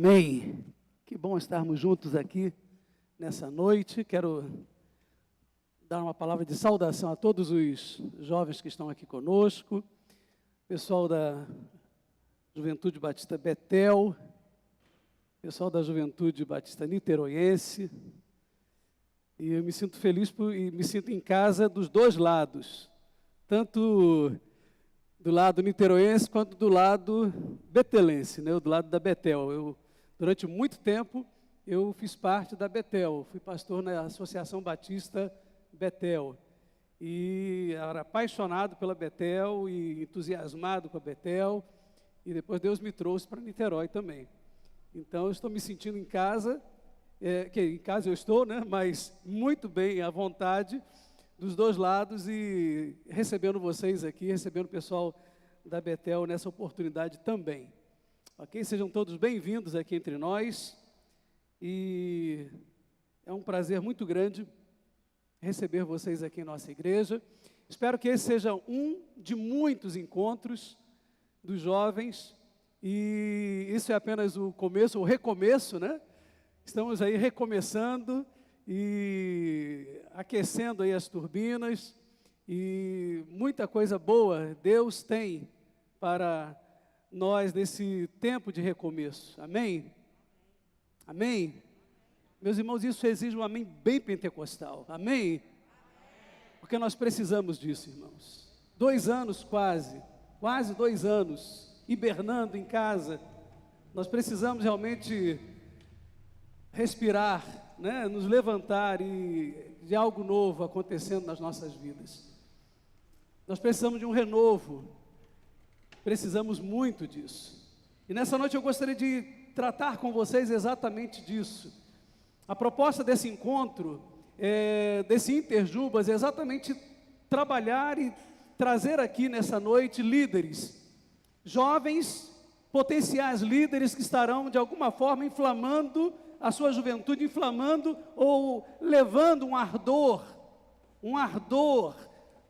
Amém. Que bom estarmos juntos aqui nessa noite. Quero dar uma palavra de saudação a todos os jovens que estão aqui conosco, pessoal da Juventude Batista Betel, pessoal da Juventude Batista Niteroense. E eu me sinto feliz e me sinto em casa dos dois lados, tanto do lado niteroense quanto do lado betelense, né? Do lado da Betel. Durante muito tempo, eu fiz parte da Betel, fui pastor na Associação Batista Betel. E era apaixonado pela Betel e entusiasmado com a Betel. E depois Deus me trouxe para Niterói também. Então, eu estou me sentindo em casa, em casa eu estou, né? Mas muito bem, à vontade, dos dois lados e recebendo vocês aqui, recebendo o pessoal da Betel nessa oportunidade também. Ok? Sejam todos bem-vindos aqui entre nós e é um prazer muito grande receber vocês aqui em nossa igreja. Espero que esse seja um de muitos encontros dos jovens e isso é apenas o começo, o recomeço, né? Estamos aí recomeçando e aquecendo aí as turbinas e muita coisa boa Deus tem para nós nesse tempo de recomeço. Amém? Amém? Meus irmãos, isso exige um amém bem pentecostal. Amém? Porque nós precisamos disso, irmãos. 2 anos quase 2 anos, hibernando em casa. Nós precisamos realmente respirar, né? Nos levantar e de algo novo acontecendo nas nossas vidas. Nós precisamos de um renovo. Precisamos muito disso. E nessa noite eu gostaria de tratar com vocês exatamente disso. A proposta desse encontro, desse Interjubas, é exatamente trabalhar e trazer aqui nessa noite líderes, jovens, potenciais líderes que estarão de alguma forma inflamando a sua juventude, inflamando ou levando um ardor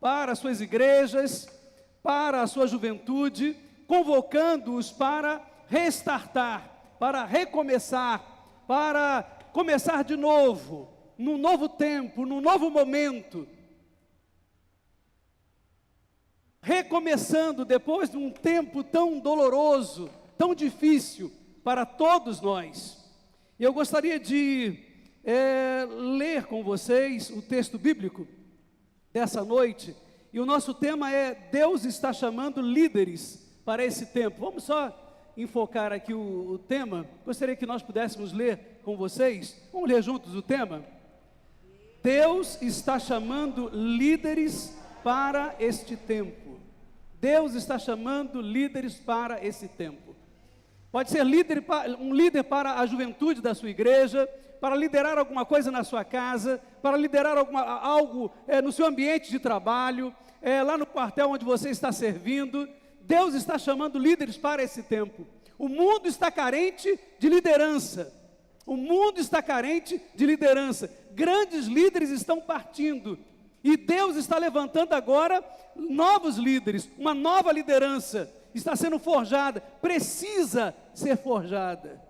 para as suas igrejas, para a sua juventude, convocando-os para restartar, para recomeçar, para começar de novo, num novo tempo, num novo momento. Recomeçando depois de um tempo tão doloroso, tão difícil para todos nós. E eu gostaria de ler com vocês o texto bíblico dessa noite. E o nosso tema é: Deus está chamando líderes para esse tempo. Vamos só enfocar aqui o tema. Gostaria que nós pudéssemos ler com vocês. Vamos ler juntos o tema? Deus está chamando líderes para este tempo. Deus está chamando líderes para esse tempo. Pode ser um líder para a juventude da sua igreja, para liderar alguma coisa na sua casa, para liderar algo no seu ambiente de trabalho, lá no quartel onde você está servindo. Deus está chamando líderes para esse tempo. O mundo está carente de liderança. O mundo está carente de liderança. Grandes líderes estão partindo. E Deus está levantando agora novos líderes. Uma nova liderança está sendo forjada. Precisa ser forjada.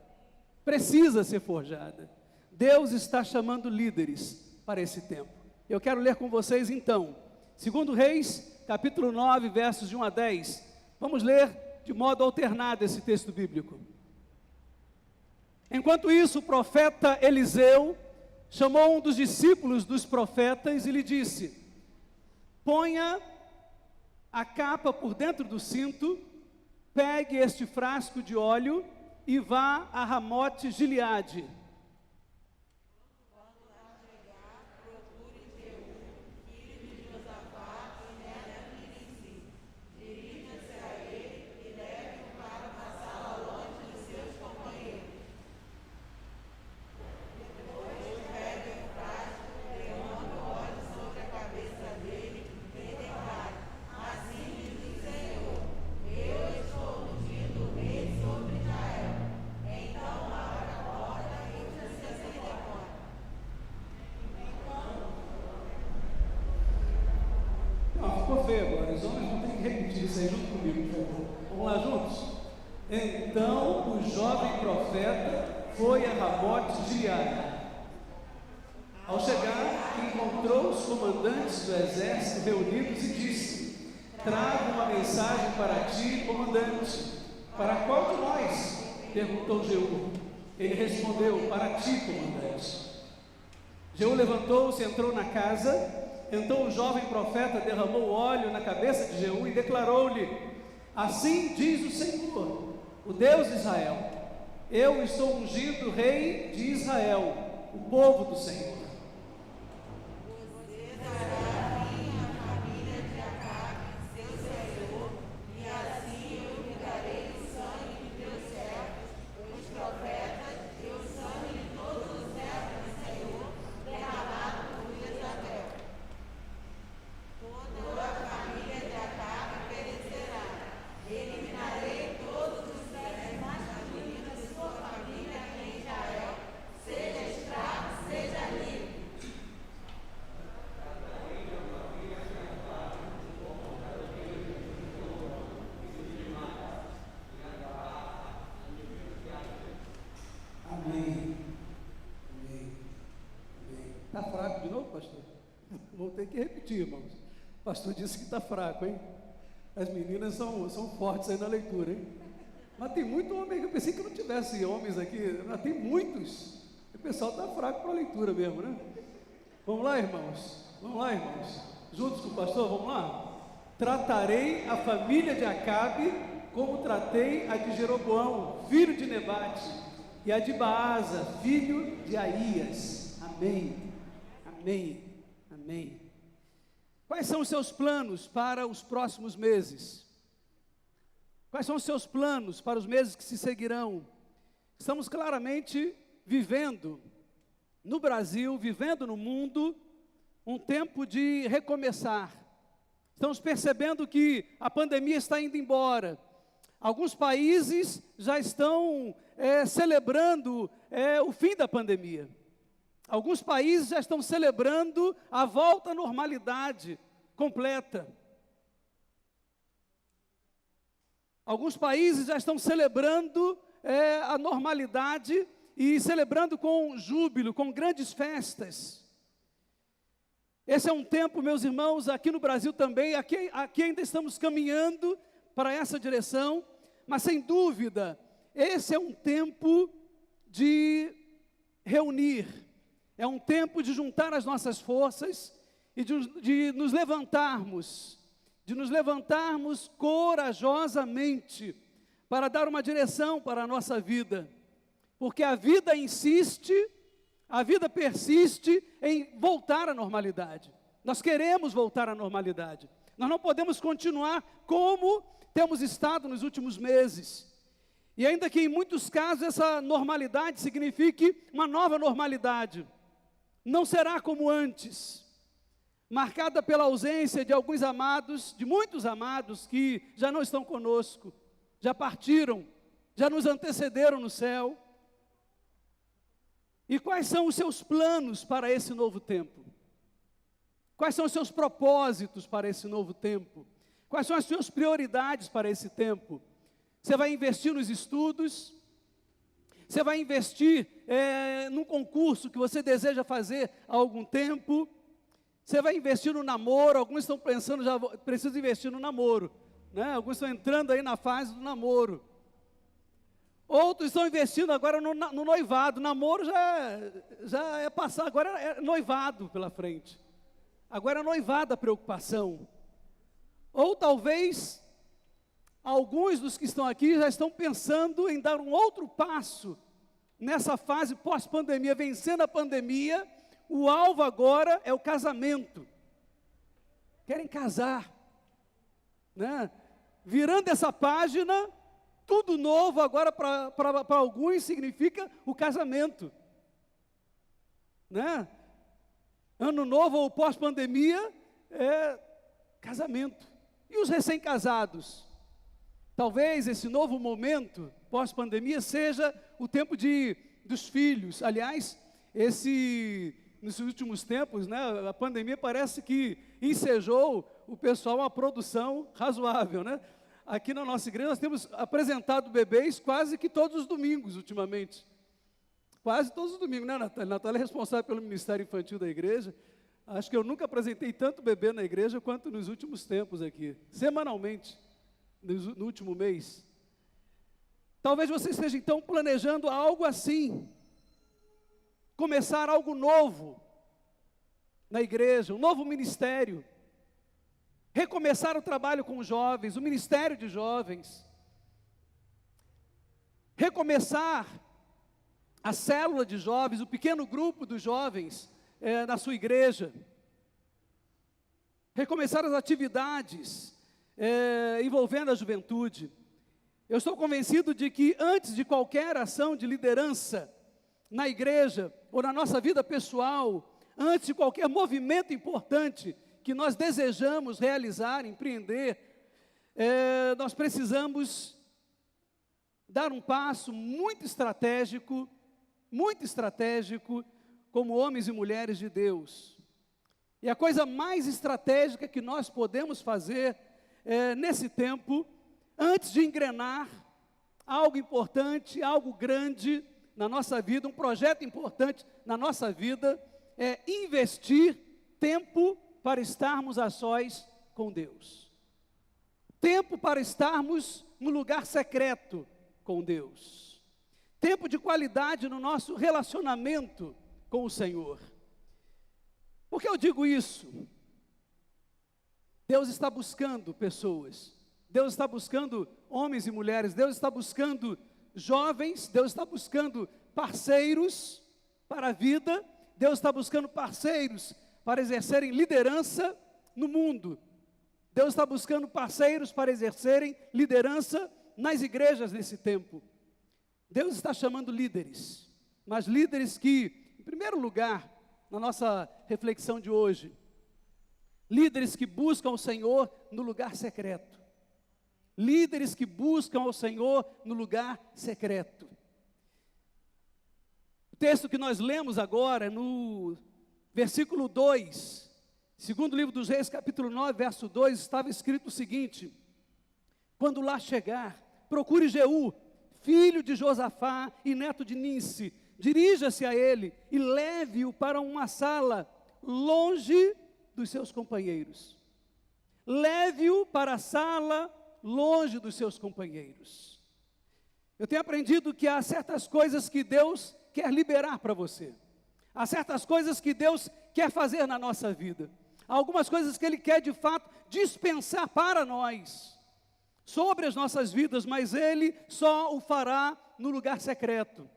Precisa ser forjada. Deus está chamando líderes para esse tempo. Eu quero ler com vocês então, 2 Reis, capítulo 9, versos de 1 a 10. Vamos ler de modo alternado esse texto bíblico. Enquanto isso, o profeta Eliseu chamou um dos discípulos dos profetas e lhe disse: ponha a capa por dentro do cinto, pegue este frasco de óleo e vá a Ramote Gileade. Então o jovem profeta foi a Ramote de Gileade. Ao chegar, encontrou os comandantes do exército reunidos e disse: trago uma mensagem para ti, comandante. Para qual de nós? Perguntou Jeú. Ele respondeu: para ti, comandante. Jeú levantou-se e entrou na casa. Então o jovem profeta derramou óleo na cabeça de Jeú e declarou-lhe: assim diz o Senhor, o Deus de Israel: eu estou ungindo rei de Israel, o povo do Senhor. Está fraco de novo, pastor? Vou ter que repetir, irmãos. O pastor disse que está fraco, hein? As meninas são fortes aí na leitura, hein? Mas tem muito homem, eu pensei que não tivesse homens aqui, mas tem muitos. O pessoal está fraco para a leitura mesmo, né? Vamos lá, irmãos? Vamos lá, irmãos? Juntos com o pastor, vamos lá? Tratarei a família de Acabe como tratei a de Jeroboão, filho de Nebate, e a de Baasa, filho de Aías. Amém. Amém, amém. Quais são os seus planos para os próximos meses? Quais são os seus planos para os meses que se seguirão? Estamos claramente vivendo no Brasil, vivendo no mundo, um tempo de recomeçar. Estamos percebendo que a pandemia está indo embora. Alguns países já estão celebrando o fim da pandemia. Alguns países já estão celebrando a volta à normalidade completa. Alguns países já estão celebrando a normalidade e celebrando com júbilo, com grandes festas. Esse é um tempo, meus irmãos, aqui no Brasil também, aqui ainda estamos caminhando para essa direção, mas sem dúvida, esse é um tempo de reunir. É um tempo de juntar as nossas forças e de nos levantarmos corajosamente para dar uma direção para a nossa vida, porque a vida insiste, a vida persiste em voltar à normalidade. Nós queremos voltar à normalidade. Nós não podemos continuar como temos estado nos últimos meses. E ainda que em muitos casos essa normalidade signifique uma nova normalidade, não será como antes, marcada pela ausência de alguns amados, de muitos amados que já não estão conosco, já partiram, já nos antecederam no céu. E quais são os seus planos para esse novo tempo? Quais são os seus propósitos para esse novo tempo? Quais são as suas prioridades para esse tempo? Você vai investir nos estudos? Você vai investir num concurso que você deseja fazer há algum tempo? Você vai investir no namoro? Alguns estão pensando, já preciso investir no namoro, né? Alguns estão entrando aí na fase do namoro. Outros estão investindo agora no noivado. Namoro já é passar, agora é noivado pela frente. Agora é noivado a preocupação. Ou talvez alguns dos que estão aqui já estão pensando em dar um outro passo nessa fase pós-pandemia, vencendo a pandemia. O alvo agora é o casamento. Querem casar, né? Virando essa página, tudo novo agora para alguns significa o casamento, né? Ano novo ou pós-pandemia é casamento. E os recém-casados? Talvez esse novo momento, pós-pandemia, seja o tempo dos filhos. Aliás, nesses últimos tempos, né, a pandemia parece que ensejou o pessoal uma produção razoável, né? aqui na nossa igreja nós temos apresentado bebês quase que todos os domingos ultimamente. Quase todos os domingos, né, Natália? Natália é responsável pelo Ministério Infantil da igreja. Acho que eu nunca apresentei tanto bebê na igreja quanto nos últimos tempos aqui, semanalmente, no último mês. Talvez você esteja então planejando algo assim, começar algo novo na igreja, um novo ministério, recomeçar o trabalho com os jovens, o ministério de jovens, recomeçar a célula de jovens, o pequeno grupo dos jovens na sua igreja, recomeçar as atividades envolvendo a juventude. Eu estou convencido de que antes de qualquer ação de liderança na igreja ou na nossa vida pessoal, antes de qualquer movimento importante que nós desejamos realizar, empreender, nós precisamos dar um passo muito estratégico, como homens e mulheres de Deus. E a coisa mais estratégica que nós podemos fazer nesse tempo, antes de engrenar algo importante, algo grande na nossa vida, um projeto importante na nossa vida, é investir tempo para estarmos a sós com Deus. Tempo para estarmos no lugar secreto com Deus. Tempo de qualidade no nosso relacionamento com o Senhor. Por que eu digo isso? Deus está buscando pessoas. Deus está buscando homens e mulheres. Deus está buscando jovens. Deus está buscando parceiros para a vida. Deus está buscando parceiros para exercerem liderança no mundo. Deus está buscando parceiros para exercerem liderança nas igrejas nesse tempo. Deus está chamando líderes, mas líderes que, em primeiro lugar, na nossa reflexão de hoje, líderes que buscam o Senhor no lugar secreto. Líderes que buscam o Senhor no lugar secreto. O texto que nós lemos agora, no versículo 2, segundo livro dos Reis, capítulo 9, verso 2, estava escrito o seguinte: quando lá chegar, procure Jeú, filho de Josafá e neto de Ninsi, dirija-se a ele e leve-o para uma sala longe dos seus companheiros. Leve-o para a sala longe dos seus companheiros. Eu tenho aprendido que há certas coisas que Deus quer liberar para você. Há certas coisas que Deus quer fazer na nossa vida. Há algumas coisas que Ele quer de fato dispensar para nós, sobre as nossas vidas, mas Ele só o fará no lugar secreto.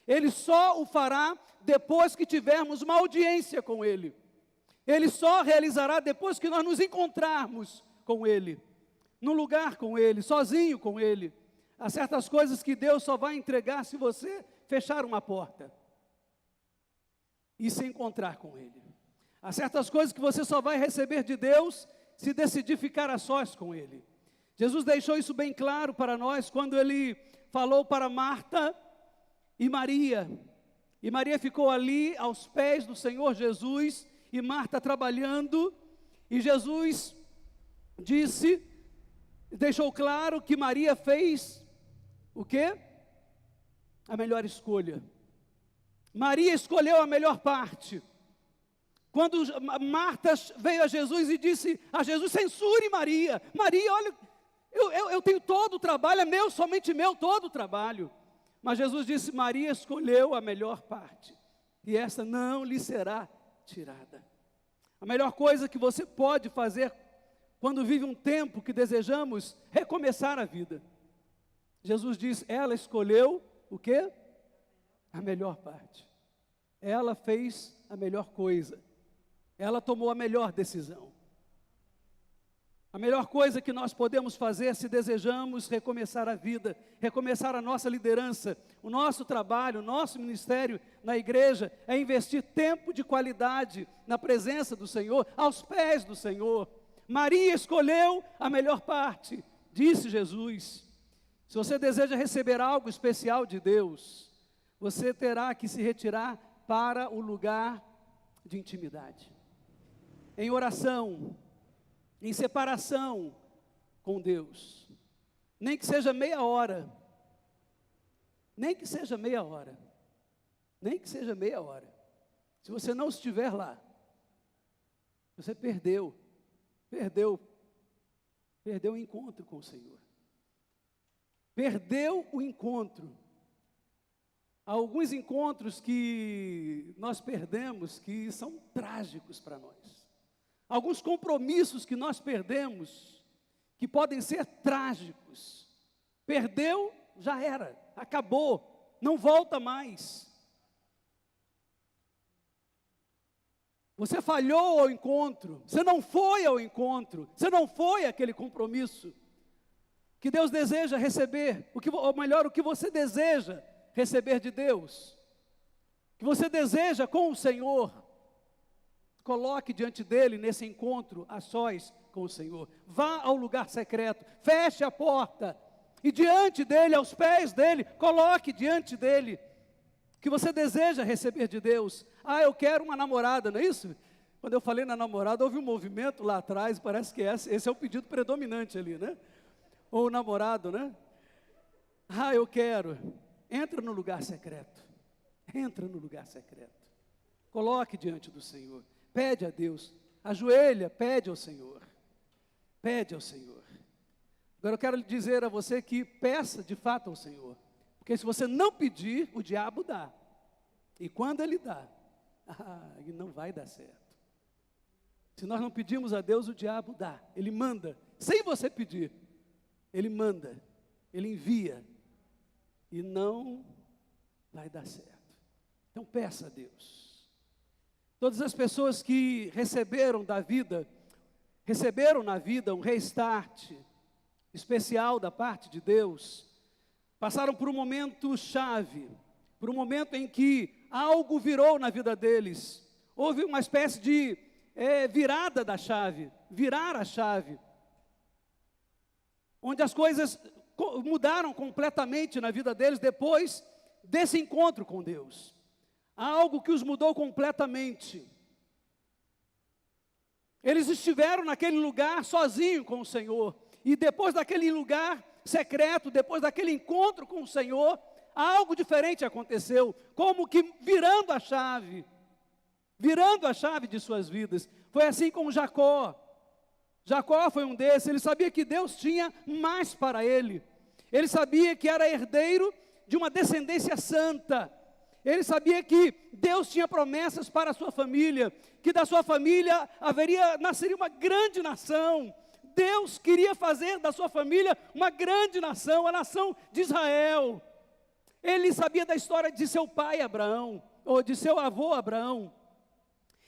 Ele só o fará depois que tivermos uma audiência com Ele. Ele só realizará depois que nós nos encontrarmos com Ele, no lugar com Ele, sozinho com Ele. Há certas coisas que Deus só vai entregar se você fechar uma porta e se encontrar com Ele. Há certas coisas que você só vai receber de Deus se decidir ficar a sós com Ele. Jesus deixou isso bem claro para nós quando Ele falou para Marta e Maria. E Maria ficou ali aos pés do Senhor Jesus e Marta trabalhando. E Jesus deixou claro que Maria fez o quê? A melhor escolha. Maria escolheu a melhor parte. Quando Marta veio a Jesus e disse a Jesus: censure Maria. Maria, olha, eu tenho todo o trabalho, é meu, somente meu, todo o trabalho. Mas Jesus disse: Maria escolheu a melhor parte, e essa não lhe será tirada. A melhor coisa que você pode fazer quando vive um tempo que desejamos recomeçar a vida. Jesus diz: ela escolheu o quê? A melhor parte. Ela fez a melhor coisa. Ela tomou a melhor decisão. A melhor coisa que nós podemos fazer se desejamos recomeçar a vida, recomeçar a nossa liderança, o nosso trabalho, o nosso ministério na igreja, é investir tempo de qualidade na presença do Senhor, aos pés do Senhor. Maria escolheu a melhor parte, disse Jesus. Se você deseja receber algo especial de Deus, você terá que se retirar para o lugar de intimidade, em oração, em separação com Deus. nem que seja meia hora, nem que seja meia hora, nem que seja meia hora. Se você não estiver lá, você perdeu o encontro com o Senhor. Perdeu o encontro. Há alguns encontros que nós perdemos que são trágicos para nós. Alguns compromissos que nós perdemos que podem ser trágicos. Perdeu, já era, acabou, não volta mais. Você falhou ao encontro, você não foi ao encontro, você não foi àquele compromisso que Deus deseja receber, ou melhor, o que você deseja receber de Deus, que você deseja com o Senhor. Coloque diante dele, nesse encontro a sós com o Senhor. Vá ao lugar secreto, feche a porta, e diante dele, aos pés dele, coloque diante dele o que você deseja receber de Deus. Eu quero uma namorada, não é isso? Quando eu falei na namorada, houve um movimento lá atrás, parece que esse é o pedido predominante ali, né? Ou o namorado, né? Eu quero. Entra no lugar secreto. Entra no lugar secreto. Coloque diante do Senhor. Pede a Deus. Ajoelha, pede ao Senhor. Pede ao Senhor. Agora eu quero lhe dizer a você que peça de fato ao Senhor. Porque se você não pedir, o diabo dá. E quando ele dá, não vai dar certo. Se nós não pedimos a Deus, o diabo dá. Ele manda, sem você pedir. Ele manda, ele envia. E não vai dar certo. Então peça a Deus. Todas as pessoas que receberam na vida um restart especial da parte de Deus, passaram por um momento chave, por um momento em que algo virou na vida deles. Houve uma espécie de virada da chave, virar a chave, onde as coisas mudaram completamente na vida deles depois desse encontro com Deus. Há algo que os mudou completamente. Eles estiveram naquele lugar sozinhos com o Senhor, e depois daquele lugar secreto, depois daquele encontro com o Senhor, algo diferente aconteceu, como que virando a chave de suas vidas. Foi assim com Jacó. Jacó foi um desses. Ele sabia que Deus tinha mais para ele. Ele sabia que era herdeiro de uma descendência santa. Ele sabia que Deus tinha promessas para a sua família, que da sua família nasceria uma grande nação. Deus queria fazer da sua família uma grande nação, a nação de Israel. Ele sabia da história de seu pai Abraão, ou de seu avô Abraão.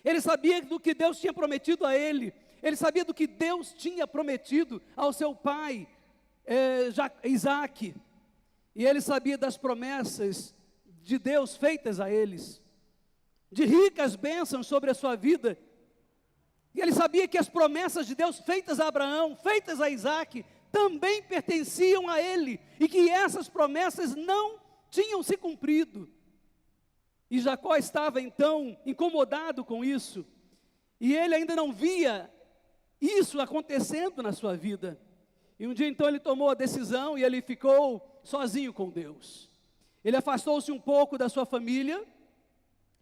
Ele sabia do que Deus tinha prometido a ele. Ele sabia do que Deus tinha prometido ao seu pai Isaac. E ele sabia das promessas de Deus feitas a eles, de ricas bênçãos sobre a sua vida. E ele sabia que as promessas de Deus feitas a Abraão, feitas a Isaac, também pertenciam a ele, e que essas promessas não tinham se cumprido. E Jacó estava então incomodado com isso, e ele ainda não via isso acontecendo na sua vida. E um dia então ele tomou a decisão, e ele ficou sozinho com Deus. Ele afastou-se um pouco da sua família.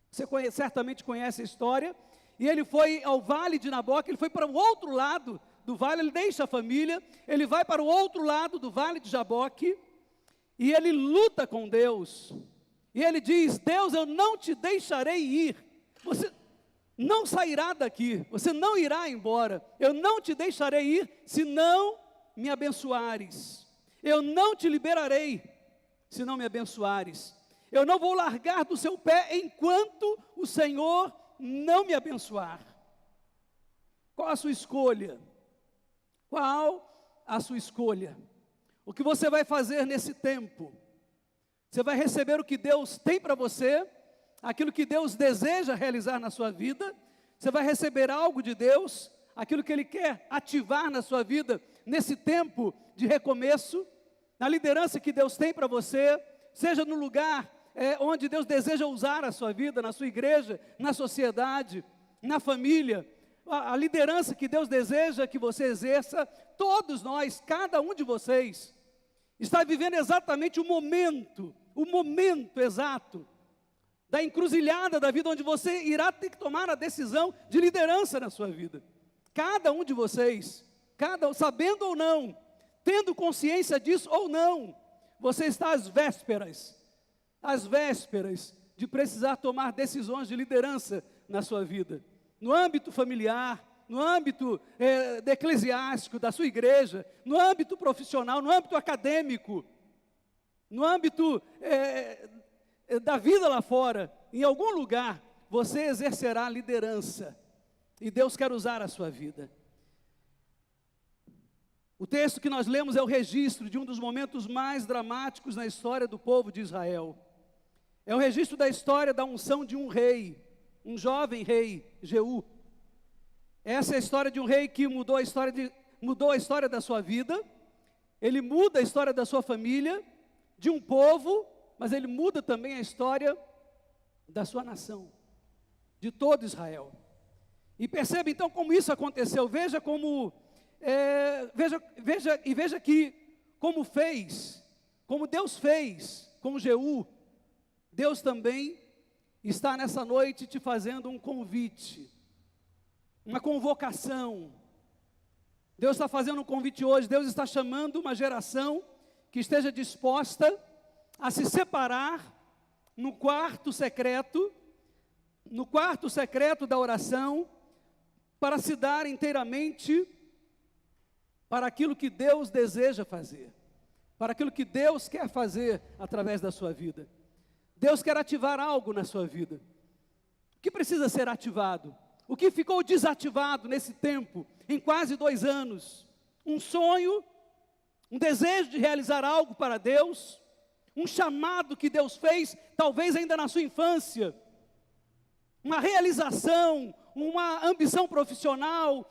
Você certamente conhece a história. E ele foi ao vale de Naboque. Ele foi para o outro lado do vale. Ele deixa a família, ele vai para o outro lado do vale de Jaboque, e ele luta com Deus. E ele diz: Deus, eu não te deixarei ir. Você não sairá daqui, você não irá embora. Eu não te deixarei ir se não me abençoares. Eu não te liberarei se não me abençoares. Eu não vou largar do seu pé enquanto o Senhor não me abençoar. Qual a sua escolha? Qual a sua escolha? O que você vai fazer nesse tempo? Você vai receber o que Deus tem para você, aquilo que Deus deseja realizar na sua vida. Você vai receber algo de Deus, aquilo que Ele quer ativar na sua vida, nesse tempo de recomeço, na liderança que Deus tem para você, seja no lugar onde Deus deseja usar a sua vida, na sua igreja, na sociedade, na família, a liderança que Deus deseja que você exerça. Todos nós, cada um de vocês, está vivendo exatamente o momento exato da encruzilhada da vida, onde você irá ter que tomar a decisão de liderança na sua vida. Cada um de vocês, sabendo ou não, tendo consciência disso ou não, você está às vésperas de precisar tomar decisões de liderança na sua vida, no âmbito familiar, no âmbito eclesiástico da sua igreja, no âmbito profissional, no âmbito acadêmico, no âmbito da vida lá fora. Em algum lugar você exercerá liderança e Deus quer usar a sua vida. O texto que nós lemos é o registro de um dos momentos mais dramáticos na história do povo de Israel. É o registro da história da unção de um rei, um jovem rei, Jeú. Essa é a história de um rei que mudou a história da sua vida. Ele muda a história da sua família, de um povo, mas ele muda também a história da sua nação, de todo Israel. E perceba então como isso aconteceu. Veja que como Deus fez com Jeú, Deus também está nessa noite te fazendo um convite, uma convocação. Deus está fazendo um convite hoje. Deus está chamando uma geração que esteja disposta a se separar no quarto secreto da oração, para se dar inteiramente para aquilo que Deus deseja fazer, para aquilo que Deus quer fazer através da sua vida. Deus quer ativar algo na sua vida. O que precisa ser ativado? O que ficou desativado nesse tempo, em quase 2 anos? Um sonho, um desejo de realizar algo para Deus, um chamado que Deus fez, talvez ainda na sua infância, uma realização, uma ambição profissional,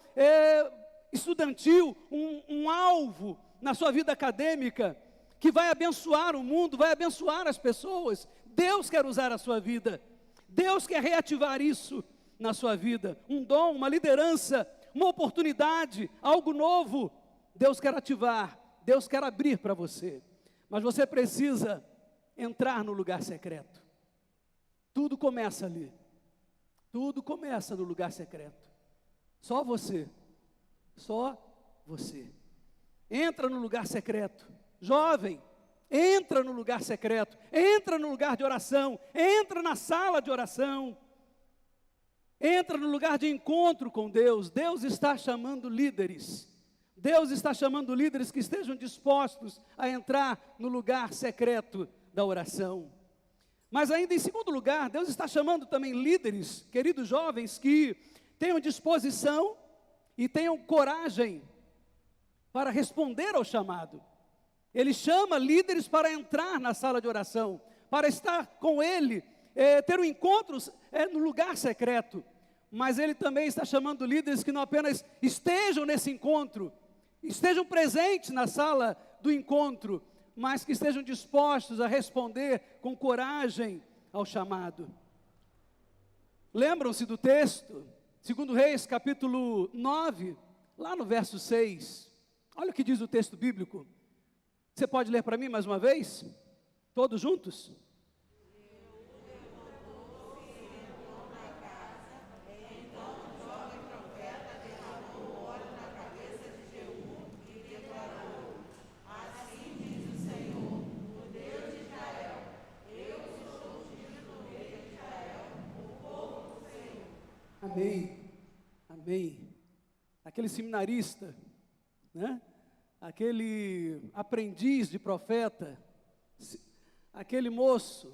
estudantil, um alvo na sua vida acadêmica, que vai abençoar o mundo, vai abençoar as pessoas. Deus quer usar a sua vida, Deus quer reativar isso na sua vida, um dom, uma liderança, uma oportunidade, algo novo. Deus quer ativar, Deus quer abrir para você, mas você precisa entrar no lugar secreto. Tudo começa ali, tudo começa no lugar secreto. Só você entra no lugar secreto. Jovem, entra no lugar secreto, entra no lugar de oração, entra na sala de oração, entra no lugar de encontro com Deus. Deus está chamando líderes, Deus está chamando líderes que estejam dispostos a entrar no lugar secreto da oração. Mas ainda em segundo lugar, Deus está chamando também líderes, queridos jovens, que tenham disposição e tenham coragem para responder ao chamado. Ele chama líderes para entrar na sala de oração, para estar com Ele, ter um encontro no lugar secreto. Mas Ele também está chamando líderes que não apenas estejam nesse encontro, estejam presentes na sala do encontro, mas que estejam dispostos a responder com coragem ao chamado. Lembram-se do texto, 2 Reis, capítulo 9, lá no verso 6. Olha o que diz o texto bíblico. Você pode ler para mim mais uma vez? Todos juntos? Amém, amém. Aquele seminarista, né? Aquele aprendiz de profeta, aquele moço,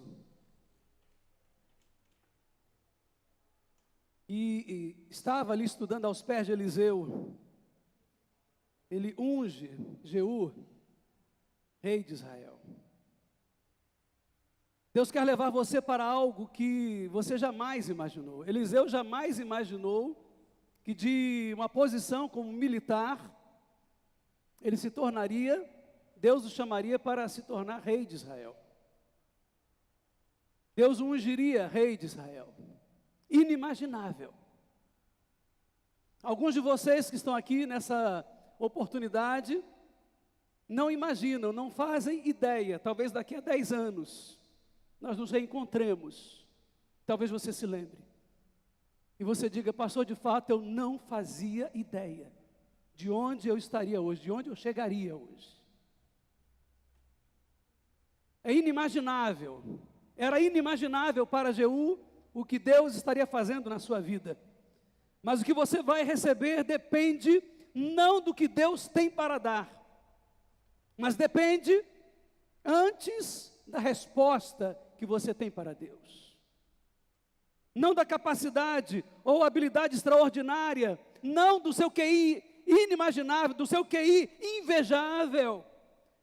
e estava ali estudando aos pés de Eliseu. Ele unge Jeú, rei de Israel. Deus quer levar você para algo que você jamais imaginou. Eliseu jamais imaginou que de uma posição como militar, ele se tornaria, Deus o chamaria para se tornar rei de Israel. Deus o ungiria rei de Israel. Inimaginável. Alguns de vocês que estão aqui nessa oportunidade, não imaginam, não fazem ideia, talvez daqui a 10 anos, nós nos reencontremos, talvez você se lembre, e você diga: pastor, de fato eu não fazia ideia de onde eu estaria hoje, de onde eu chegaria hoje. É inimaginável, era inimaginável para Jeú o que Deus estaria fazendo na sua vida, mas o que você vai receber depende não do que Deus tem para dar, mas depende antes da resposta que você tem para Deus. Não da capacidade ou habilidade extraordinária, não do seu QI inimaginável, do seu QI invejável,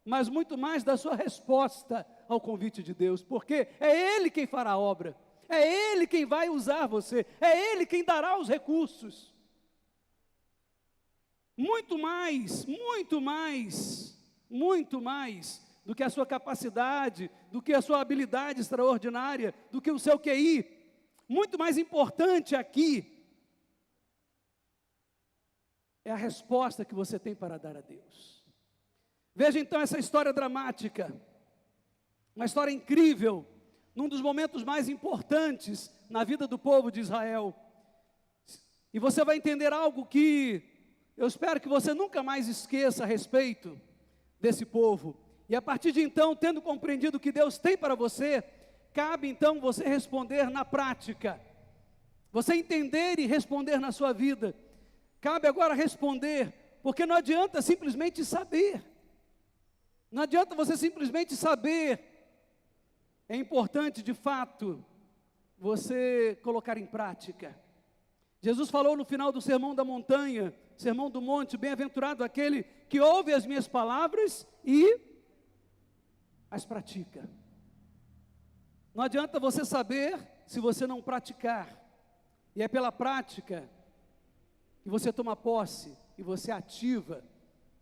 mas muito mais da sua resposta ao convite de Deus, porque é Ele quem fará a obra, é Ele quem vai usar você, é Ele quem dará os recursos. Muito mais do que a sua capacidade, do que a sua habilidade extraordinária, do que o seu QI. Muito mais importante aqui é a resposta que você tem para dar a Deus. Veja então essa história dramática, uma história incrível, num dos momentos mais importantes na vida do povo de Israel. E você vai entender algo que eu espero que você nunca mais esqueça a respeito desse povo. E a partir de então, tendo compreendido o que Deus tem para você, cabe então você responder na prática. Você entender e responder na sua vida. Cabe agora responder, porque não adianta simplesmente saber. Não adianta você simplesmente saber. É importante, de fato, você colocar em prática. Jesus falou no final do Sermão da Montanha, Sermão do Monte: bem-aventurado aquele que ouve as minhas palavras e as pratica. Não adianta você saber se você não praticar. E é pela prática que você toma posse e você ativa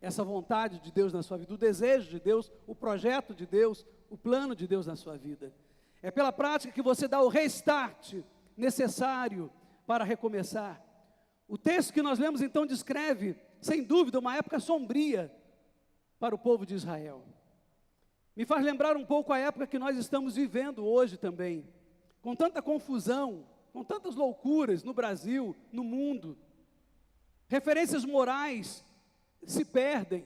essa vontade de Deus na sua vida, o desejo de Deus, o projeto de Deus, o plano de Deus na sua vida. É pela prática que você dá o restart necessário para recomeçar. O texto que nós lemos então descreve, sem dúvida, uma época sombria para o povo de Israel. Me faz lembrar um pouco a época que nós estamos vivendo hoje também, com tanta confusão, com tantas loucuras no Brasil, no mundo. Referências morais se perdem,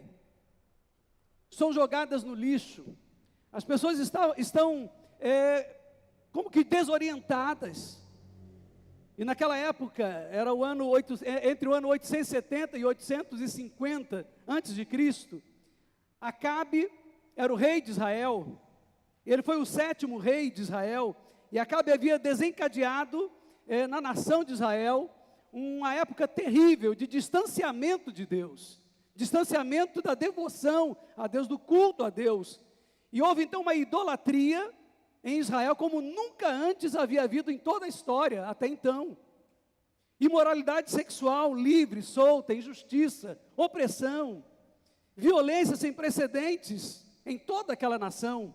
são jogadas no lixo. As pessoas estão como que desorientadas. E naquela época, era entre o ano 870 e 850 antes de Cristo, Acabe era o rei de Israel. Ele foi o 7º rei de Israel, e Acabe havia desencadeado na nação de Israel uma época terrível de distanciamento de Deus, distanciamento da devoção a Deus, do culto a Deus. E houve então uma idolatria em Israel como nunca antes havia havido em toda a história, até então. Imoralidade sexual livre, solta, injustiça, opressão, violência sem precedentes em toda aquela nação,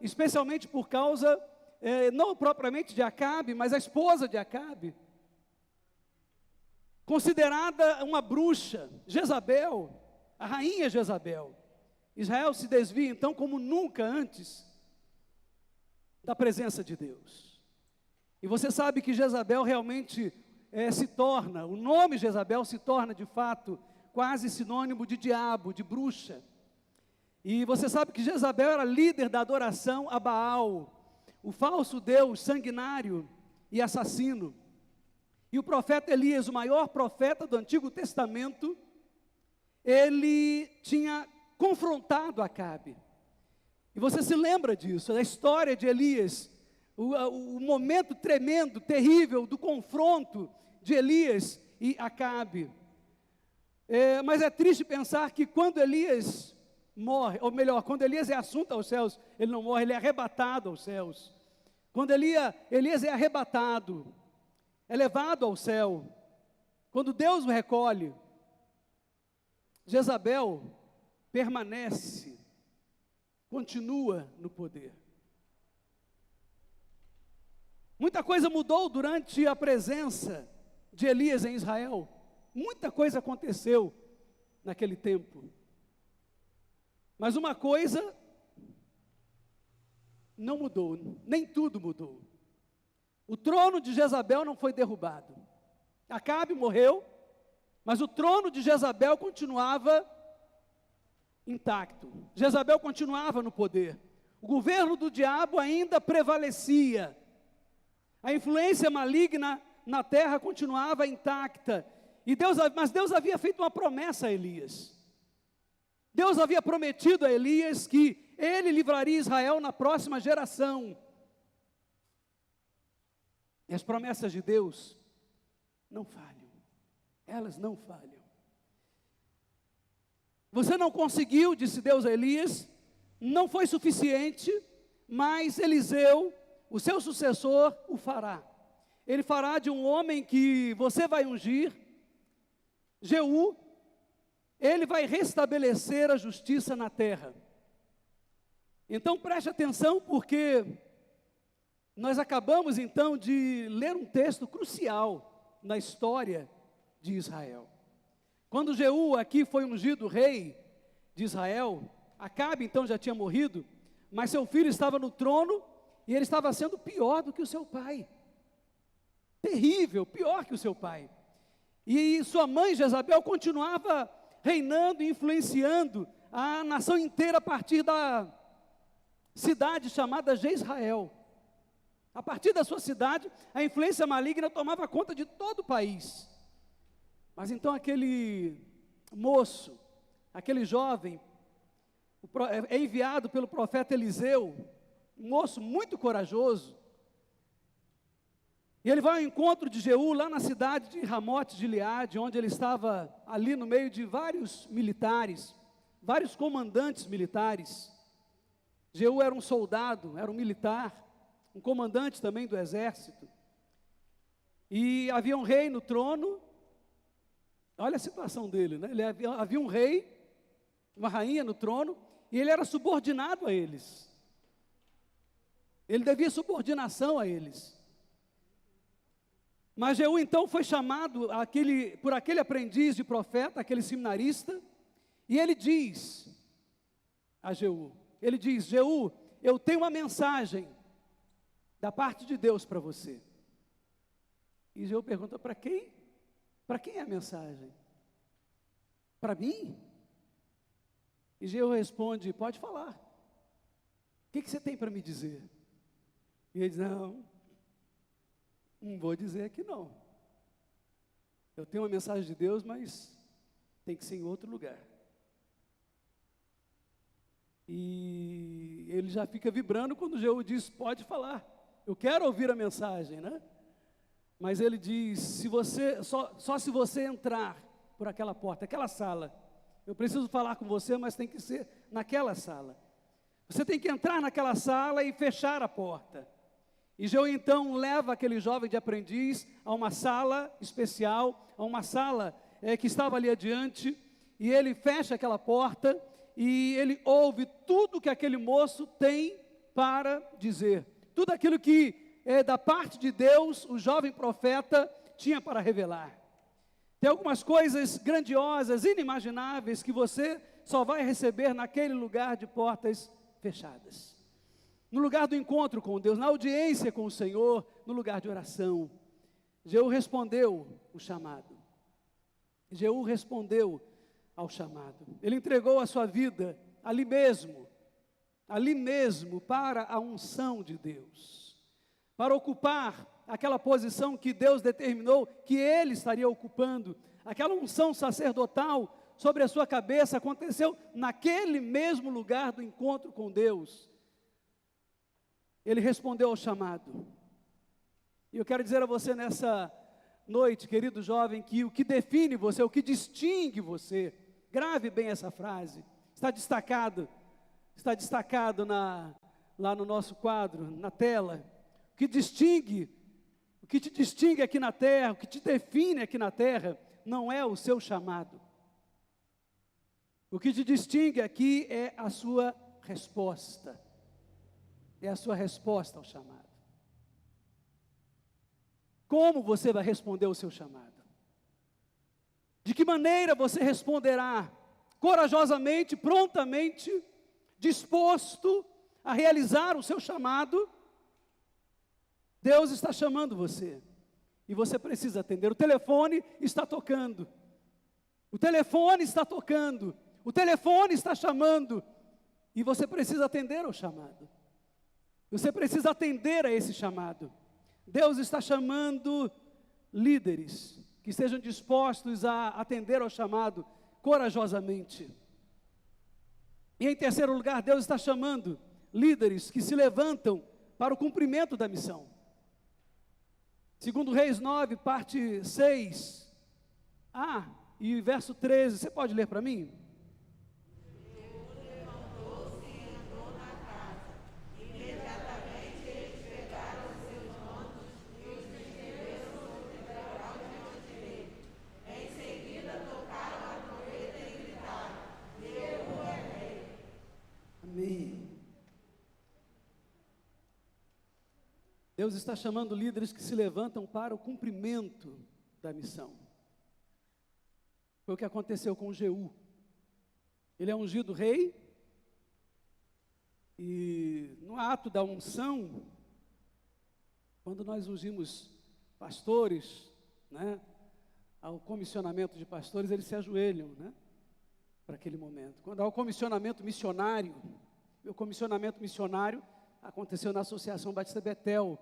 especialmente por causa, não propriamente de Acabe, mas a esposa de Acabe, considerada uma bruxa, Jezabel, a rainha Jezabel. Israel se desvia então como nunca antes da presença de Deus. E você sabe que Jezabel realmente o nome Jezabel se torna de fato quase sinônimo de diabo, de bruxa. E você sabe que Jezabel era líder da adoração a Baal, o falso deus sanguinário e assassino. E o profeta Elias, o maior profeta do Antigo Testamento, ele tinha confrontado Acabe. E você se lembra disso, da história de Elias, o momento tremendo, terrível do confronto de Elias e Acabe. Mas é triste pensar que quando Elias morre, ou melhor, quando Elias é assunto aos céus, ele não morre, ele é arrebatado aos céus. Quando Elias é arrebatado, é levado ao céu, quando Deus o recolhe, Jezabel permanece, continua no poder. Muita coisa mudou durante a presença de Elias em Israel. Muita coisa aconteceu. naquele tempo. Mas uma coisa não mudou, nem tudo mudou. O trono de Jezabel não foi derrubado. Acabe morreu, mas o trono de Jezabel continuava intacto. Jezabel continuava no poder. O governo do diabo ainda prevalecia. A influência maligna na terra continuava intacta. Mas Deus havia feito uma promessa a Elias. Deus havia prometido a Elias que ele livraria Israel na próxima geração. E as promessas de Deus não falham. Elas não falham. Você não conseguiu, disse Deus a Elias, não foi suficiente, mas Eliseu, o seu sucessor, o fará. Ele fará de um homem que você vai ungir, Jeú, ele vai restabelecer a justiça na terra. Então preste atenção, porque nós acabamos então de ler um texto crucial na história de Israel. Quando Jeú aqui foi ungido rei de Israel, Acabe então já tinha morrido, mas seu filho estava no trono e ele estava sendo pior do que o seu pai. Terrível, pior que o seu pai. E sua mãe Jezabel continuava reinando e influenciando a nação inteira a partir da cidade chamada Jezreel. A partir da sua cidade, a influência maligna tomava conta de todo o país. Mas então aquele moço, aquele jovem, é enviado pelo profeta Eliseu, um moço muito corajoso, e ele vai ao encontro de Jeú, lá na cidade de Ramote de Gileade, onde ele estava ali no meio de vários militares, vários comandantes militares. Jeú era um soldado, era um militar, um comandante também do exército, e havia um rei no trono. Olha a situação dele, né? Havia um rei, uma rainha no trono, e ele era subordinado a eles. Ele devia subordinação a eles. Mas Jeú então foi chamado por aquele aprendiz de profeta, aquele seminarista, e ele diz a Jeú, Jeú, eu tenho uma mensagem da parte de Deus para você. E Jeú pergunta, para quem? Para quem é a mensagem? Para mim? E Jeú responde, pode falar. O que você tem para me dizer? E ele diz, não vou dizer aqui não. Eu tenho uma mensagem de Deus, mas tem que ser em outro lugar. E ele já fica vibrando quando Jeú diz, pode falar. Eu quero ouvir a mensagem, né? Mas ele diz, só se você entrar por aquela porta, aquela sala, eu preciso falar com você, mas tem que ser naquela sala. Você tem que entrar naquela sala e fechar a porta. E Jeú então leva aquele jovem de aprendiz a uma sala especial, a uma sala que estava ali adiante, e ele fecha aquela porta, e ele ouve tudo que aquele moço tem para dizer. Tudo aquilo que da parte de Deus, o jovem profeta tinha para revelar. Tem algumas coisas grandiosas, inimagináveis, que você só vai receber naquele lugar de portas fechadas. No lugar do encontro com Deus, na audiência com o Senhor, no lugar de oração. Jeú respondeu o chamado. Jeú respondeu ao chamado. Ele entregou a sua vida ali mesmo para a unção de Deus, para ocupar aquela posição que Deus determinou que ele estaria ocupando. Aquela unção sacerdotal sobre a sua cabeça aconteceu naquele mesmo lugar do encontro com Deus. Ele respondeu ao chamado. E eu quero dizer a você nessa noite, querido jovem, que o que define você, o que distingue você, grave bem essa frase, está destacado lá no nosso quadro, na tela. O que te distingue aqui na terra, o que te define aqui na terra, não é o seu chamado. O que te distingue aqui é a sua resposta. É a sua resposta ao chamado. Como você vai responder ao seu chamado? De que maneira você responderá? Corajosamente, prontamente, disposto a realizar o seu chamado? Deus está chamando você, e você precisa atender. O telefone está tocando, o telefone está tocando, o telefone está chamando, e você precisa atender ao chamado. Você precisa atender a esse chamado. Deus está chamando líderes que estejam dispostos a atender ao chamado corajosamente. E em terceiro lugar, Deus está chamando líderes que se levantam para o cumprimento da missão. Segundo Reis 9, parte 6, e verso 13, você pode ler para mim? Amém. Deus está chamando líderes que se levantam para o cumprimento da missão. Foi o que aconteceu com Jeú. Ele é ungido rei, e no ato da unção, quando nós ungimos pastores, né, ao comissionamento de pastores, eles se ajoelham, né, para aquele momento. Quando há o comissionamento missionário, meu comissionamento missionário aconteceu na Associação Batista Betel.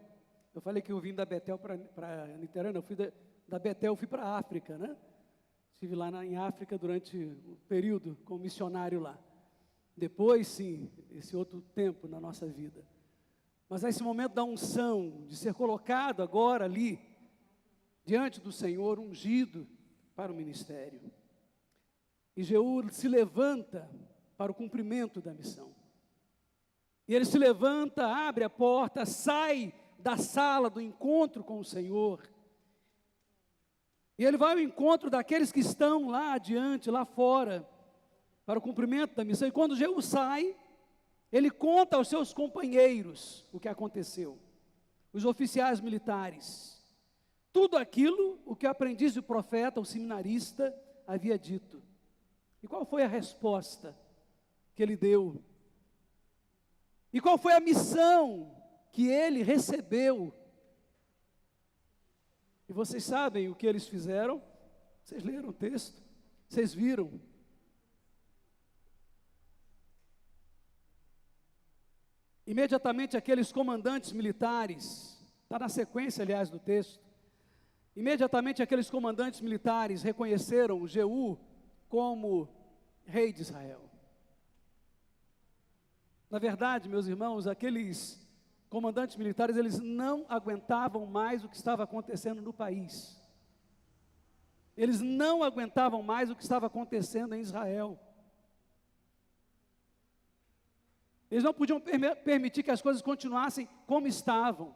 Eu falei que eu vim da Betel para Niterói, eu fui da Betel, eu fui para a África, né? Estive lá em África durante um período como missionário lá. Depois, sim, esse outro tempo na nossa vida. Mas esse momento da unção, de ser colocado agora ali, diante do Senhor, ungido para o ministério. E Jeú se levanta para o cumprimento da missão. E ele se levanta, abre a porta, sai da sala do encontro com o Senhor. E ele vai ao encontro daqueles que estão lá adiante, lá fora, para o cumprimento da missão. E quando Jeú sai, ele conta aos seus companheiros o que aconteceu. Os oficiais militares. Tudo aquilo o que o aprendiz do profeta, o seminarista, havia dito. E qual foi a resposta que ele deu? E qual foi a missão que ele recebeu? E vocês sabem o que eles fizeram? Vocês leram o texto? Vocês viram? Imediatamente aqueles comandantes militares, está na sequência, aliás, do texto. Imediatamente aqueles comandantes militares reconheceram Jeú como rei de Israel. Na verdade, meus irmãos, aqueles comandantes militares, eles não aguentavam mais o que estava acontecendo no país. Eles não aguentavam mais o que estava acontecendo em Israel. Eles não podiam permitir que as coisas continuassem como estavam.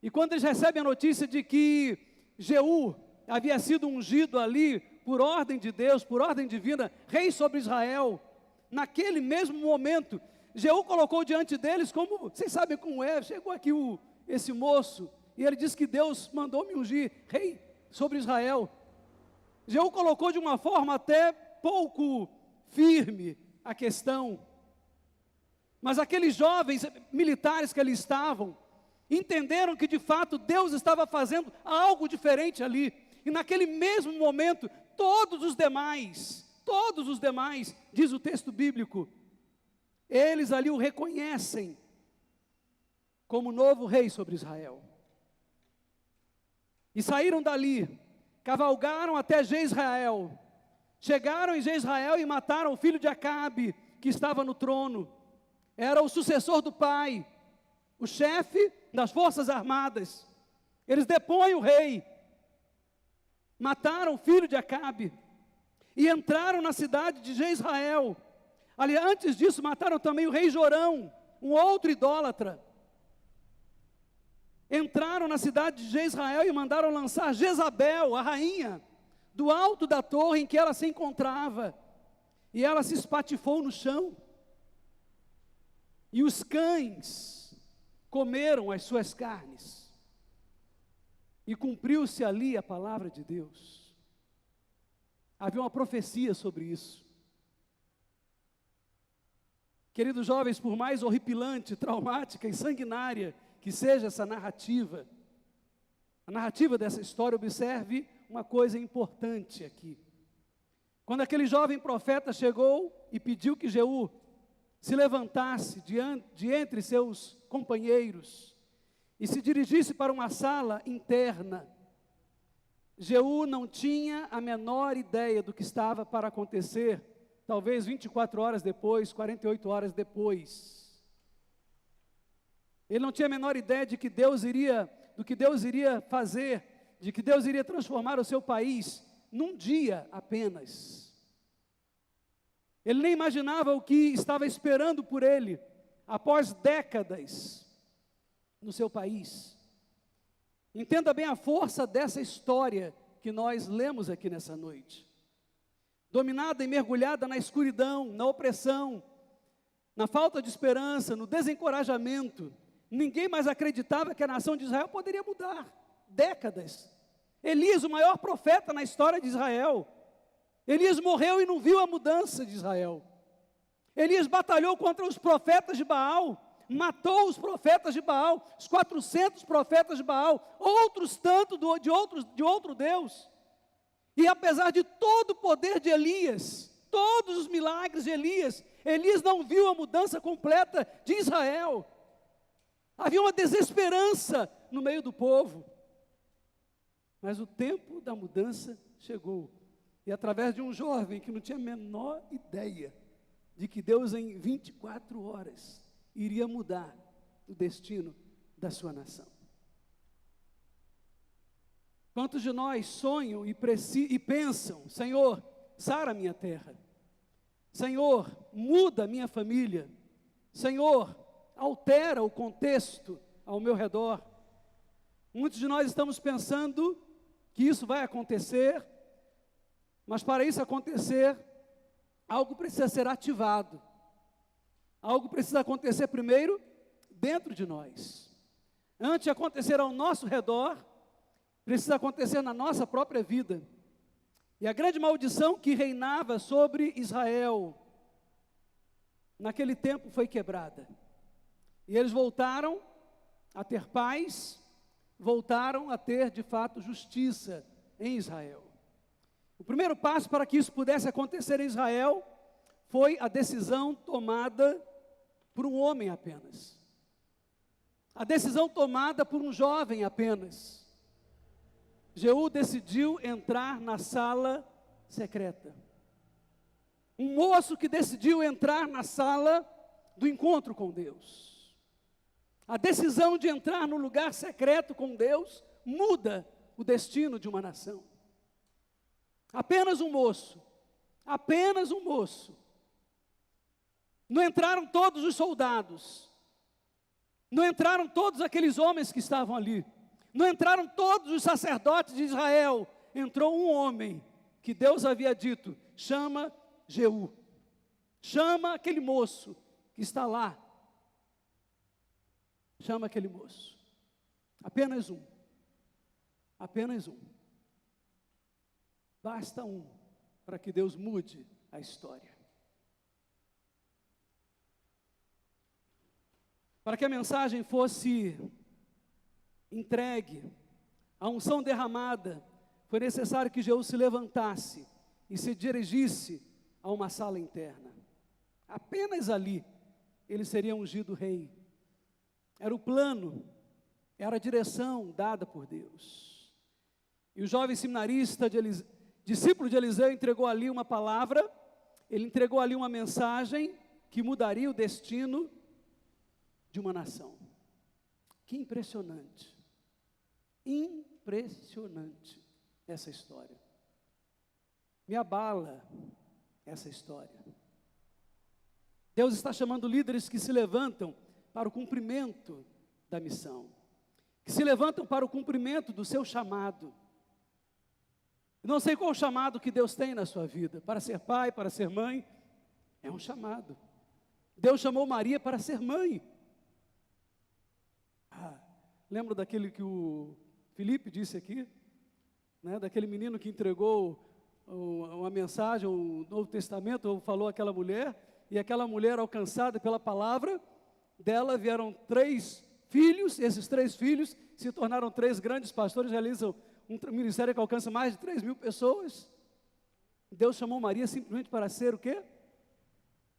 E quando eles recebem a notícia de que Jeú havia sido ungido ali, por ordem de Deus, por ordem divina, rei sobre Israel, naquele mesmo momento, Jeú colocou diante deles, como, vocês sabem como é, chegou aqui esse moço, e ele disse que Deus mandou me ungir rei sobre Israel. Jeú colocou de uma forma até pouco firme a questão, mas aqueles jovens militares que ali estavam, entenderam que de fato Deus estava fazendo algo diferente ali, e naquele mesmo momento, todos os demais, diz o texto bíblico, eles ali o reconhecem como novo rei sobre Israel. E saíram dali, cavalgaram até Jezreel, chegaram em Jezreel e mataram o filho de Acabe, que estava no trono. Era o sucessor do pai, o chefe das forças armadas. Eles depõem o rei, mataram o filho de Acabe e entraram na cidade de Jezreel. Ali, antes disso, mataram também o rei Jorão, um outro idólatra. Entraram na cidade de Jezreel e mandaram lançar Jezabel, a rainha, do alto da torre em que ela se encontrava. E ela se espatifou no chão. E os cães comeram as suas carnes. E cumpriu-se ali a palavra de Deus. havia uma profecia sobre isso. Queridos jovens, por mais horripilante, traumática e sanguinária que seja essa narrativa, a narrativa dessa história, observe uma coisa importante aqui. Quando aquele jovem profeta chegou e pediu que Jeú se levantasse de entre seus companheiros e se dirigisse para uma sala interna, Jeú não tinha a menor ideia do que estava para acontecer, talvez 24 horas depois, 48 horas depois. Ele não tinha a menor ideia do que Deus iria fazer, de que Deus iria transformar o seu país num dia apenas. Ele nem imaginava o que estava esperando por ele, após décadas, no seu país. Entenda bem a força dessa história que nós lemos aqui nessa noite. Dominada e mergulhada na escuridão, na opressão, na falta de esperança, no desencorajamento, ninguém mais acreditava que a nação de Israel poderia mudar. Décadas. Elias, o maior profeta na história de Israel. Elias morreu e não viu a mudança de Israel. Elias batalhou contra os profetas de Baal, matou os profetas de Baal, os 400 profetas de Baal, outros tanto de outro Deus. E apesar de todo o poder de Elias, todos os milagres de Elias, Elias não viu a mudança completa de Israel. Havia uma desesperança no meio do povo. Mas o tempo da mudança chegou. E através de um jovem que não tinha a menor ideia de que Deus em 24 horas iria mudar o destino da sua nação. Quantos de nós sonham e pensam: Senhor, sara a minha terra. Senhor, muda a minha família. Senhor, altera o contexto ao meu redor. Muitos de nós estamos pensando que isso vai acontecer, mas para isso acontecer, algo precisa ser ativado. Algo precisa acontecer primeiro dentro de nós. Antes de acontecer ao nosso redor, precisa acontecer na nossa própria vida. E a grande maldição que reinava sobre Israel, naquele tempo foi quebrada. E eles voltaram a ter paz, voltaram a ter de fato justiça em Israel. O primeiro passo para que isso pudesse acontecer em Israel foi a decisão tomada por um homem apenas. A decisão tomada por um jovem apenas. Jeú decidiu entrar na sala secreta. Um moço que decidiu entrar na sala do encontro com Deus. A decisão de entrar no lugar secreto com Deus muda o destino de uma nação. Apenas um moço, apenas um moço. Não entraram todos os soldados, não entraram todos aqueles homens que estavam ali, não entraram todos os sacerdotes de Israel. Entrou um homem que Deus havia dito: chama Jeú, chama aquele moço que está lá. Chama aquele moço. Apenas um. Apenas um. Basta um para que Deus mude a história. Para que a mensagem fosse entregue, a unção derramada, foi necessário que Jeú se levantasse e se dirigisse a uma sala interna. Apenas ali ele seria ungido rei. Era o plano, era a direção dada por Deus. E o jovem seminarista, discípulo de Eliseu, entregou ali uma palavra, ele entregou ali uma mensagem que mudaria o destino de uma nação. Que impressionante, impressionante essa história. Me abala essa história. Deus está chamando líderes que se levantam para o cumprimento da missão, que se levantam para o cumprimento do seu chamado. Não sei qual o chamado que Deus tem na sua vida, para ser pai, para ser mãe, é um chamado. Deus chamou Maria para ser mãe. Lembro daquele que o Felipe disse aqui, né, daquele menino que entregou uma mensagem, o Novo Testamento, falou aquela mulher, e aquela mulher alcançada pela palavra dela, vieram 3 filhos, esses 3 filhos se tornaram 3 grandes pastores, realizam um ministério que alcança mais de 3.000 pessoas. Deus chamou Maria simplesmente para ser o quê?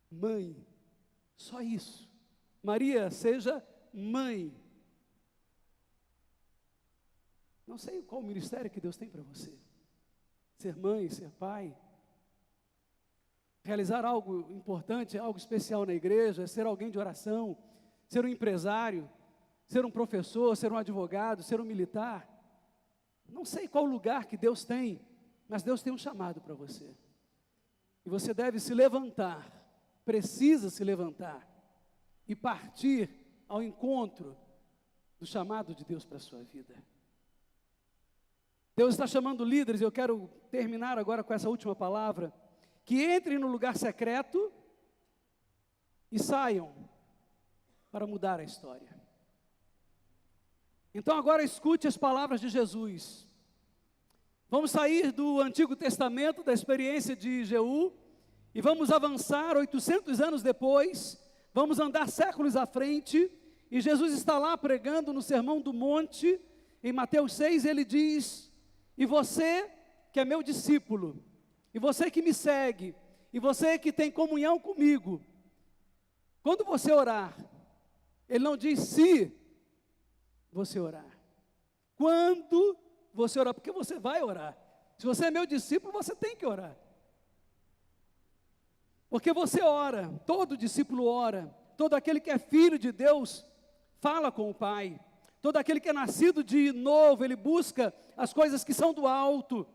Mãe. Só isso. Maria, seja mãe. Não sei qual o ministério que Deus tem para você. Ser mãe, ser pai. Realizar algo importante, algo especial na igreja, ser alguém de oração, ser um empresário, ser um professor, ser um advogado, ser um militar. Não sei qual lugar que Deus tem, mas Deus tem um chamado para você. E você deve se levantar, precisa se levantar e partir ao encontro do chamado de Deus para a sua vida. Deus está chamando líderes, eu quero terminar agora com essa última palavra, que entrem no lugar secreto e saiam para mudar a história. Então agora escute as palavras de Jesus. Vamos sair do Antigo Testamento, da experiência de Jeú, e vamos avançar 800 anos depois, vamos andar séculos à frente, e Jesus está lá pregando no Sermão do Monte, em Mateus 6, ele diz: e você que é meu discípulo, e você que me segue, e você que tem comunhão comigo, quando você orar, ele não diz se você orar, quando você orar, porque você vai orar. Se você é meu discípulo, você tem que orar. Porque você ora, todo discípulo ora, todo aquele que é filho de Deus, fala com o Pai. Todo aquele que é nascido de novo, ele busca as coisas que são do alto.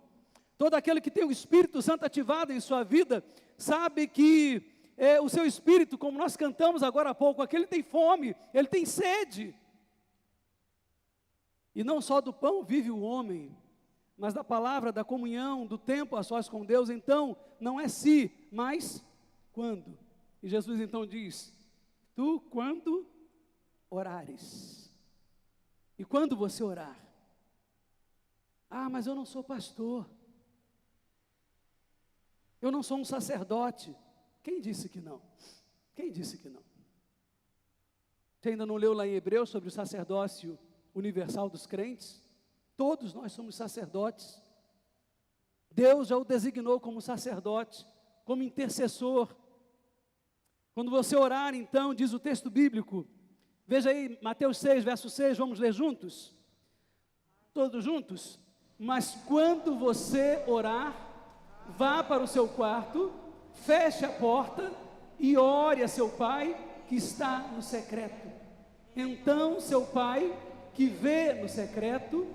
Todo aquele que tem o Espírito Santo ativado em sua vida, sabe que o seu espírito, como nós cantamos agora há pouco, aquele tem fome, ele tem sede. E não só do pão vive o homem, mas da palavra, da comunhão, do tempo a sós com Deus. Então, não é se, mas quando. E Jesus então diz: tu quando orares. E quando você orar? Ah, mas eu não sou pastor. Eu não sou um sacerdote. Quem disse que não? Quem disse que não? Você ainda não leu lá em Hebreus sobre o sacerdócio universal dos crentes? Todos nós somos sacerdotes. Deus já o designou como sacerdote, como intercessor. Quando você orar, então, diz o texto bíblico, veja aí, Mateus 6, verso 6, vamos ler juntos? Todos juntos? Mas quando você orar, vá para o seu quarto, feche a porta e ore a seu pai que está no secreto. Então seu pai que vê no secreto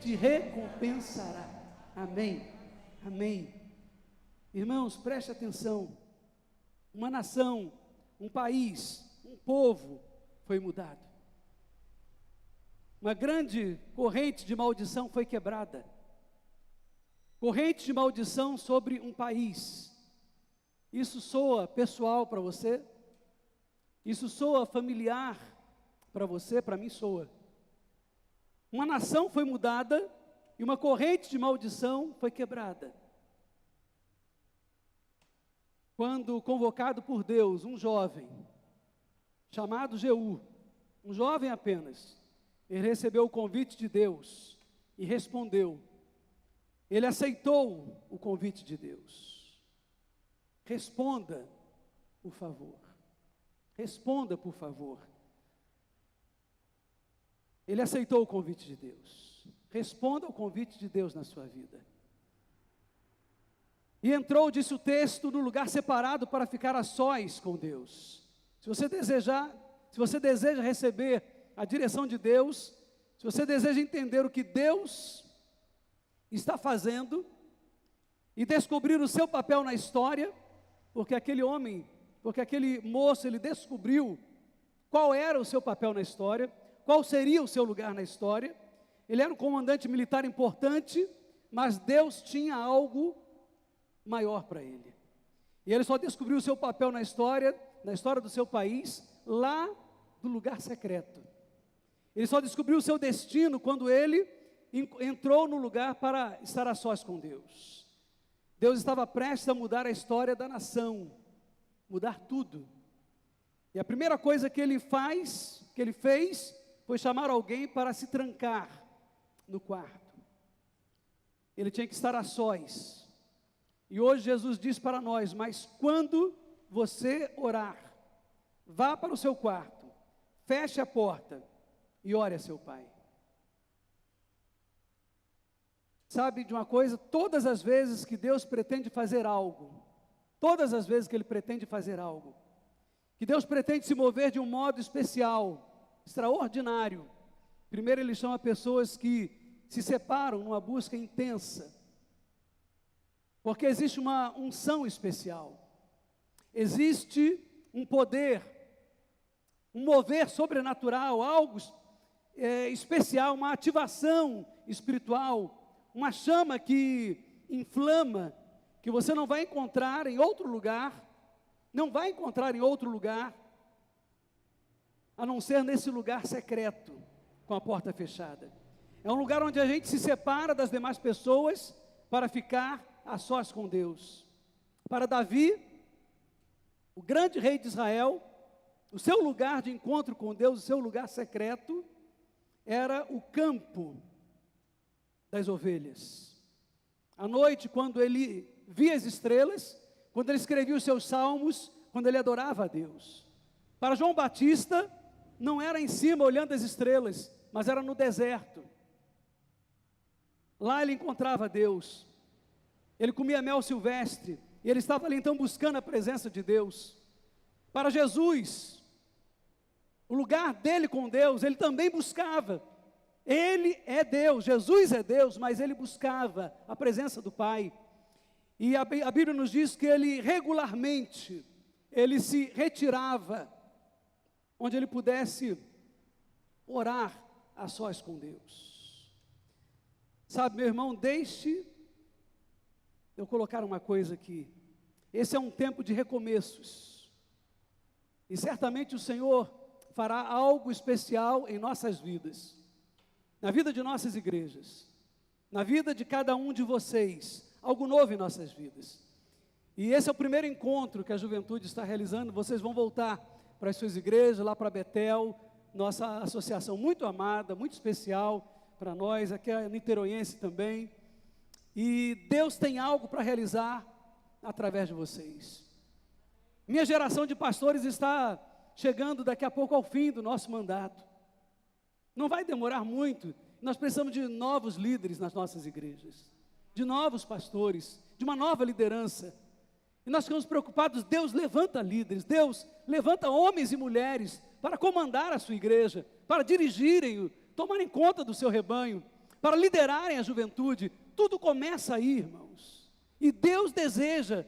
te recompensará. Amém, amém. Irmãos, preste atenção. Uma nação, um país, um povo foi mudado. Uma grande corrente de maldição foi quebrada. Corrente de maldição sobre um país. Isso soa pessoal para você? Isso soa familiar para você? Para mim soa. Uma nação foi mudada e uma corrente de maldição foi quebrada. Quando convocado por Deus, um jovem, chamado Jeú, um jovem apenas, ele recebeu o convite de Deus e respondeu. Ele aceitou o convite de Deus. Responda, por favor. Responda, por favor. Ele aceitou o convite de Deus. Responda ao convite de Deus na sua vida. E entrou, disse o texto, no lugar separado para ficar a sós com Deus. Se você deseja receber a direção de Deus, se você deseja entender o que Deus está fazendo e descobrir o seu papel na história, porque aquele moço, ele descobriu qual era o seu papel na história, qual seria o seu lugar na história. Ele era um comandante militar importante, mas Deus tinha algo maior para ele. E ele só descobriu o seu papel na história do seu país, lá do lugar secreto. Ele só descobriu o seu destino quando ele entrou no lugar para estar a sós com Deus. Deus estava prestes a mudar a história da nação, mudar tudo. E a primeira coisa que ele fez, foi chamar alguém para se trancar no quarto. Ele tinha que estar a sós. E hoje Jesus diz para nós: mas quando você orar, vá para o seu quarto, feche a porta e ore a seu pai. Sabe de uma coisa? Todas as vezes que Deus pretende fazer algo, todas as vezes que Ele pretende fazer algo, que Deus pretende se mover de um modo especial, extraordinário, primeiro Ele chama pessoas que se separam numa busca intensa, porque existe uma unção especial, existe um poder, um mover sobrenatural, algo especial, uma ativação espiritual, uma chama que inflama, que você não vai encontrar em outro lugar, a não ser nesse lugar secreto, com a porta fechada. É um lugar onde a gente se separa das demais pessoas para ficar a sós com Deus. Para Davi, o grande rei de Israel, o seu lugar de encontro com Deus, o seu lugar secreto, era o campo das ovelhas. À noite, quando ele via as estrelas, quando ele escrevia os seus salmos, quando ele adorava a Deus. Para João Batista, não era em cima olhando as estrelas, mas era no deserto. Lá ele encontrava Deus. Ele comia mel silvestre, e ele estava ali então buscando a presença de Deus. Para Jesus, o lugar dele com Deus, ele também buscava. Ele é Deus, Jesus é Deus, mas ele buscava a presença do Pai. E a Bíblia nos diz que ele regularmente, ele se retirava, onde ele pudesse orar a sós com Deus. Sabe, meu irmão, deixe eu colocar uma coisa aqui. Esse é um tempo de recomeços. E certamente o Senhor fará algo especial em nossas vidas. Na vida de nossas igrejas, na vida de cada um de vocês, algo novo em nossas vidas. E esse é o primeiro encontro que a juventude está realizando. Vocês vão voltar para as suas igrejas, lá para Betel, nossa associação muito amada, muito especial para nós, aqui é niteroiense também. E Deus tem algo para realizar através de vocês. Minha geração de pastores está chegando daqui a pouco ao fim do nosso mandato. Não vai demorar muito. Nós precisamos de novos líderes nas nossas igrejas, de novos pastores, de uma nova liderança. E nós ficamos preocupados. Deus levanta líderes, Deus levanta homens e mulheres para comandar a sua igreja, para dirigirem, tomarem conta do seu rebanho, para liderarem a juventude. Tudo começa aí, irmãos. E Deus deseja,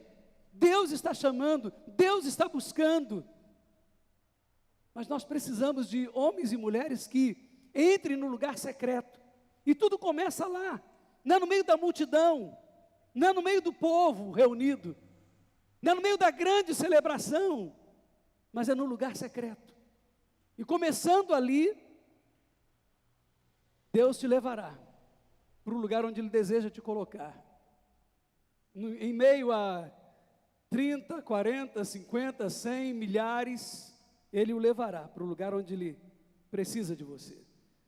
Deus está chamando, Deus está buscando. Mas nós precisamos de homens e mulheres que entrem no lugar secreto. E tudo começa lá, não é no meio da multidão, não é no meio do povo reunido, não é no meio da grande celebração, mas é no lugar secreto. E começando ali, Deus te levará para o lugar onde Ele deseja te colocar. Em meio a 30, 40, 50, 100, milhares, Ele o levará para o lugar onde Ele precisa de você.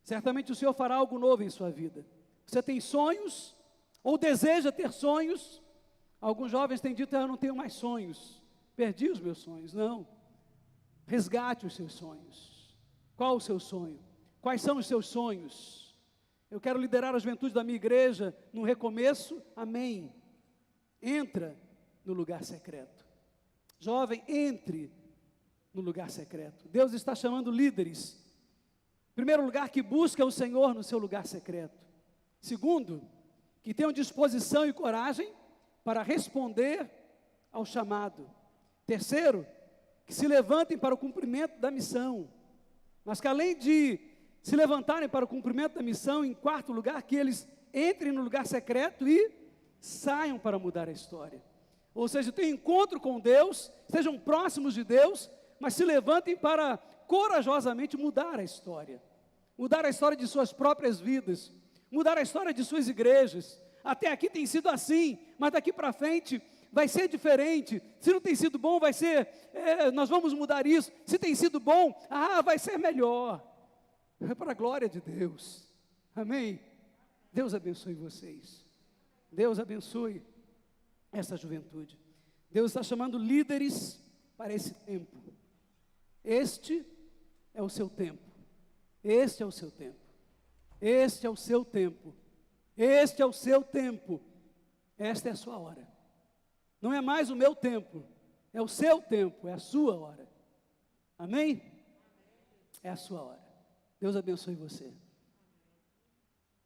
Certamente o Senhor fará algo novo em sua vida. Você tem sonhos, ou deseja ter sonhos. Alguns jovens têm dito: eu não tenho mais sonhos, perdi os meus sonhos. Não, resgate os seus sonhos. Qual o seu sonho? Quais são os seus sonhos? Eu quero liderar a juventude da minha igreja no recomeço, amém. Entra no lugar secreto. Jovem, entre no lugar secreto. Deus está chamando líderes. Primeiro lugar, que busca o Senhor no seu lugar secreto. Segundo, que tenham disposição e coragem para responder ao chamado. Terceiro, que se levantem para o cumprimento da missão. Mas que além de se levantarem para o cumprimento da missão, em quarto lugar, que eles entrem no lugar secreto e saiam para mudar a história. Ou seja, tenham encontro com Deus, estejam próximos de Deus, mas se levantem para corajosamente mudar a história de suas próprias vidas, mudar a história de suas igrejas, até aqui tem sido assim, mas daqui para frente vai ser diferente. Se não tem sido bom, vai ser, nós vamos mudar isso. Se tem sido bom, vai ser melhor. É para a glória de Deus. Amém? Deus abençoe vocês. Deus abençoe essa juventude. Deus está chamando líderes para esse tempo. Este é o seu tempo. Este é o seu tempo. Este é o seu tempo. Este é o seu tempo. Esta é a sua hora. Não é mais o meu tempo. É o seu tempo. É a sua hora. Amém? É a sua hora. Deus abençoe você.